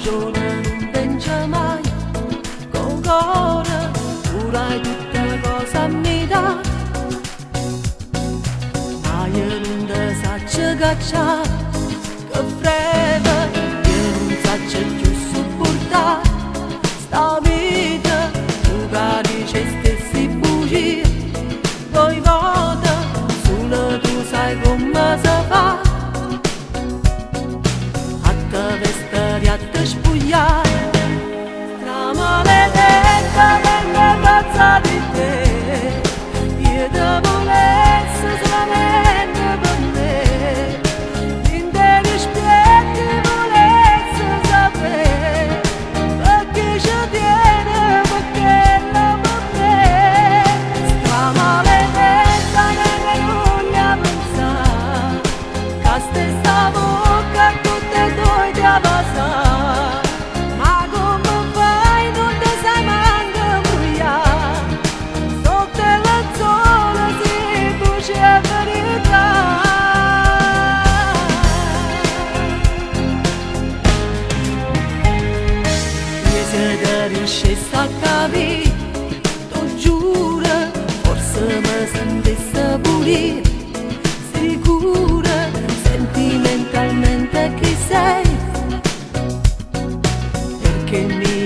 ragione non pensa mai, con cuore pure tutta cosa mi dà, ma io non te saccio cacciare, che frega, io non saccio più sopportare sta vita, tu carici stessi bugie, poi vota, solo tu sai come si fa. A te spugliare, stramaledetta venga pazza di te, io te volessi solamente per me, in te rispetti volessi sapere, perché ci tiene, perché la per me, stramaledetta ne voglia pensare, che stessa bocca tutte e due ti abbassa. Riuscisse a capire, tu giuro, forse mi sentisse pulire, sicura, sentimentalmente chi sei, perché mi